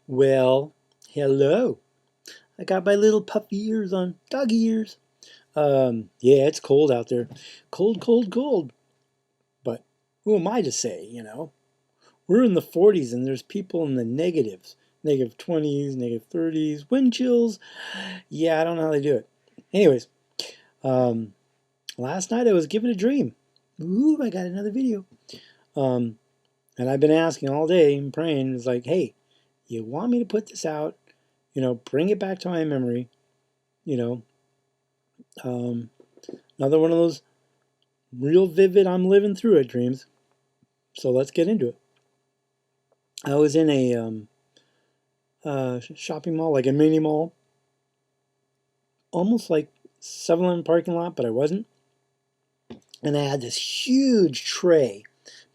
Well, hello. I got my little puffy ears on, doggy ears. Yeah, it's cold out there. Cold, cold, cold. But who am I to say? We're in the 40s and there's people in the negatives. Negative 20s, negative 30s, wind chills. Yeah, I don't know how they do it. Anyways, um, last night I was given a dream. Ooh, I got another video. Um, and I've been asking all day and praying. It's like, hey, you want me to put this out? Bring it back to my memory. You know, um, another one of those real vivid, I'm living through it dreams. So let's get into it. I was in a shopping mall, like a mini mall, almost like 7-Eleven parking lot, but I wasn't. And I had this huge tray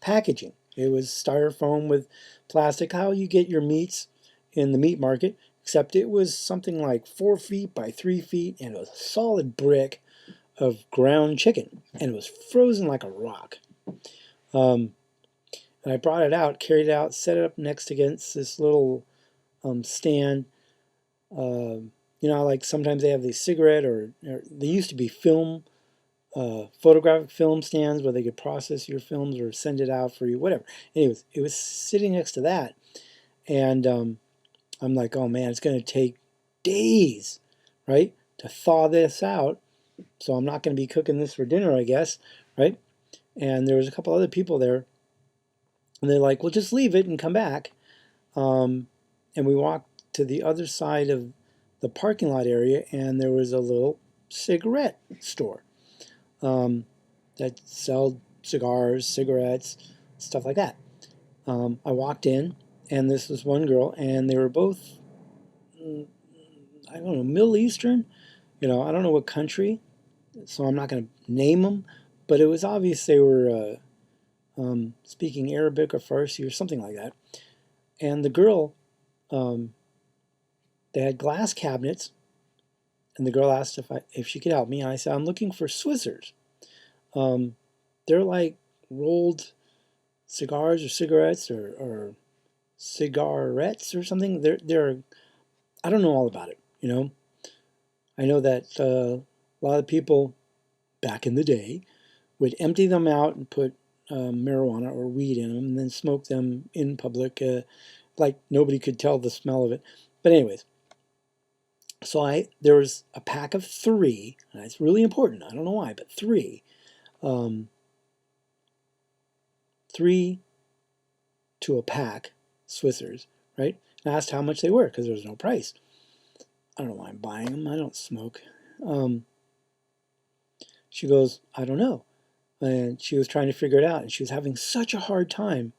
packaging. It was styrofoam with plastic, how you get your meats in the meat market, except it was something like 4 feet by 3 feet, and it was a solid brick of ground chicken, and it was frozen like a rock. And I brought it out, carried it out, set it up next against this little stand. Like sometimes they have these cigarette or they used to be film, photographic film stands where they could process your films or send it out for you, whatever. Anyways, it was sitting next to that, and I'm like, oh man, it's going to take days, right, to thaw this out. So I'm not going to be cooking this for dinner, I guess, right? And there was a couple other people there, and they're like, well, just leave it and come back. And we walked to the other side of the parking lot area, and there was a little cigarette store that sold cigars, cigarettes, stuff like that. I walked in, and this was one girl, and they were both, I don't know, Middle Eastern. I don't know what country, so I'm not going to name them, but it was obvious they were speaking Arabic or Farsi or something like that. And the girl, they had glass cabinets, and the girl asked if she could help me. And I said, I'm looking for Swizzers. They're like rolled cigars or cigarettes or cigarettes or something. They're I don't know all about it. I know that a lot of people back in the day would empty them out and put marijuana or weed in them and then smoke them in public, like nobody could tell the smell of it. But anyways, so there was a pack of 3, and it's really important. I don't know why, but 3, 3 to a pack Swizzers, right? And I asked how much they were because there was no price. I don't know why I'm buying them. I don't smoke. She goes, I don't know. And she was trying to figure it out, and she was having such a hard time.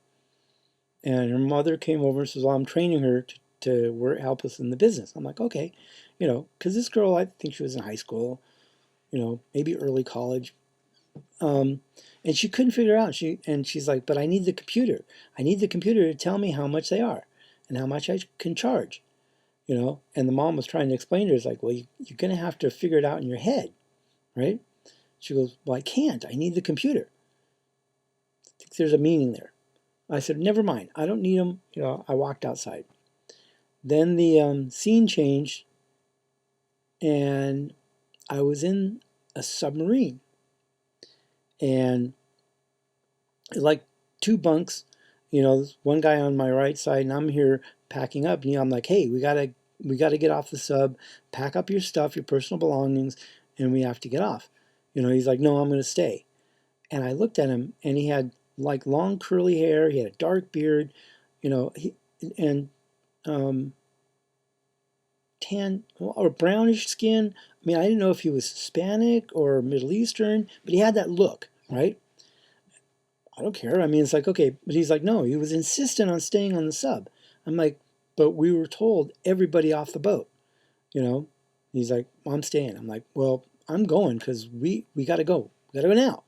And her mother came over and says, well, I'm training her to work, help us in the business. I'm like, okay, because this girl, I think she was in high school, maybe early college. And she couldn't figure it out. She's like, but I need the computer. I need the computer to tell me how much they are and how much I can charge. And the mom was trying to explain to her, it's like, well, you're going to have to figure it out in your head, right? She goes, well, I can't. I need the computer. I think there's a meaning there. I said, never mind. I don't need them. I walked outside. Then the scene changed, and I was in a submarine. And like 2 bunks, one guy on my right side, and I'm here packing up. I'm like, hey, we gotta get off the sub, pack up your stuff, your personal belongings, and we have to get off. He's like, no, I'm going to stay. And I looked at him, and he had like long curly hair. He had a dark beard, and tan or brownish skin. I mean, I didn't know if he was Hispanic or Middle Eastern, but he had that look, right? I don't care. I mean, it's like, okay, but he's like, no, he was insistent on staying on the sub. I'm like, but we were told everybody off the boat, He's like, well, I'm staying. I'm like, well, I'm going because we got to go. We got to go now,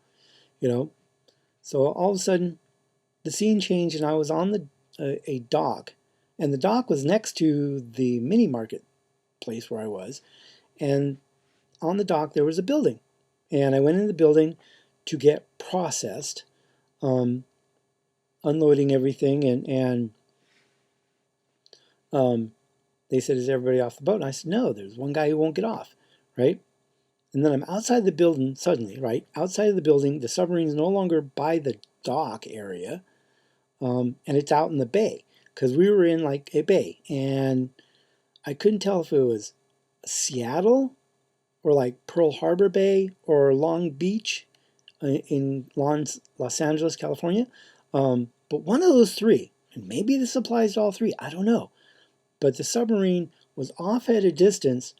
So all of a sudden, the scene changed, and I was on a dock, and the dock was next to the mini market place where I was, and on the dock there was a building, and I went in the building to get processed, unloading everything, and They said, is everybody off the boat? And I said, no, there's one guy who won't get off, right? And then I'm outside the building suddenly, right? Outside of the building, the submarine's no longer by the dock area, and it's out in the bay, because we were in like a bay, and I couldn't tell if it was Seattle or like Pearl Harbor Bay or Long Beach in Los Angeles, California. But one of those three, and maybe this applies to all three, I don't know. But the submarine was off at a distance,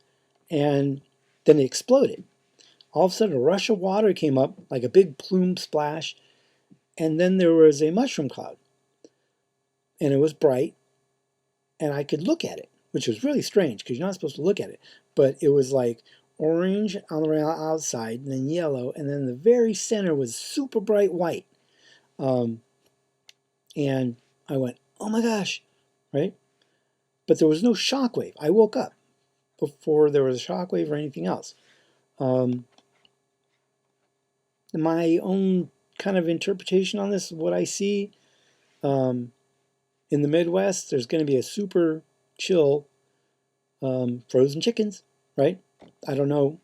and then it exploded. All of a sudden, a rush of water came up like a big plume splash, and then there was a mushroom cloud. And it was bright, and I could look at it, which was really strange because you're not supposed to look at it. But it was like orange on the outside, and then yellow, and then the very center was super bright white. And I went, oh my gosh, right? But there was no shock wave. I woke up before there was a shock wave or anything else. My own kind of interpretation on this, what I see in the Midwest, there's going to be a super chill frozen chickens, right? I don't know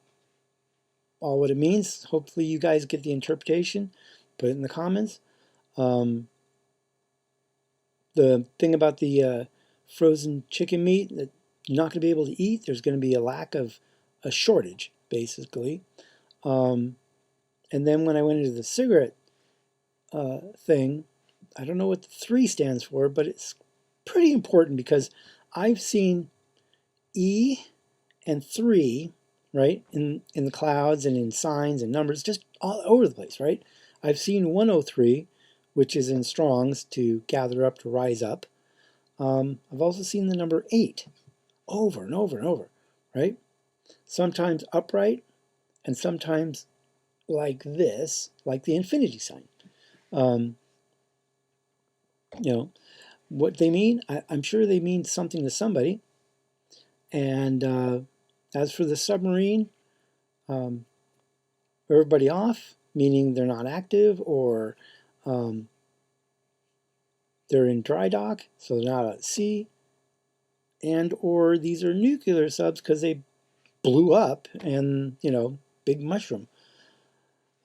all what it means. Hopefully you guys get the interpretation. Put it in the comments. The thing about the frozen chicken meat that you're not going to be able to eat, there's going to be a lack of a shortage, basically. And then when I went into the cigarette thing, I don't know what the 3 stands for, but it's pretty important because I've seen E and 3, right, in the clouds and in signs and numbers, just all over the place, right? I've seen 103, which is in Strong's, to gather up, to rise up. I've also seen the number 8 over and over and over, right? Sometimes upright and sometimes like this, like the infinity sign. You know, what they mean, I'm sure they mean something to somebody. And as for the submarine, everybody off, meaning they're not active, or they're in dry dock, so they're not at sea, and or these are nuclear subs because they blew up and, you know, big mushroom.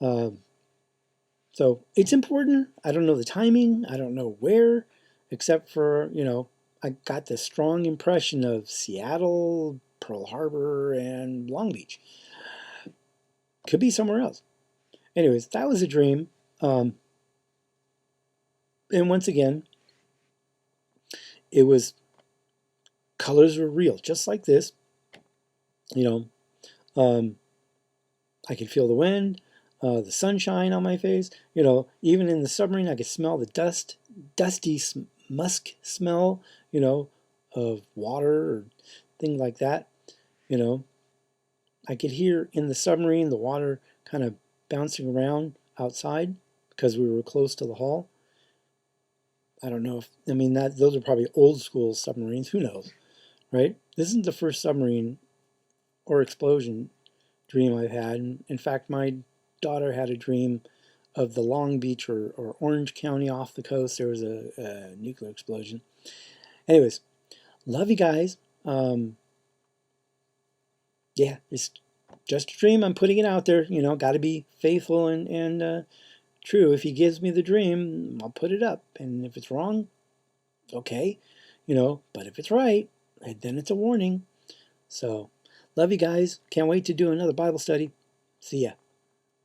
So it's important. I don't know the timing. I don't know where, except for, you know, I got this strong impression of Seattle, Pearl Harbor, and Long Beach. Could be somewhere else. Anyways, that was a dream. And once again, it was, colors were real, just like this. You know, I could feel the wind, the sunshine on my face. You know, even in the submarine, I could smell the dusty musk smell, you know, of water or things like that. You know, I could hear in the submarine the water kind of bouncing around outside because we were close to the hull. I don't know if, I mean, those are probably old school submarines. Who knows, right? This isn't the first submarine or explosion dream I've had. In fact, my daughter had a dream of the Long Beach or Orange County off the coast. There was a nuclear explosion. Anyways, love you guys. Yeah, it's just a dream. I'm putting it out there. You know, got to be faithful and true. If he gives me the dream, I'll put it up. And if it's wrong, okay. You know, but if it's right, then it's a warning. So, love you guys. Can't wait to do another Bible study. See ya.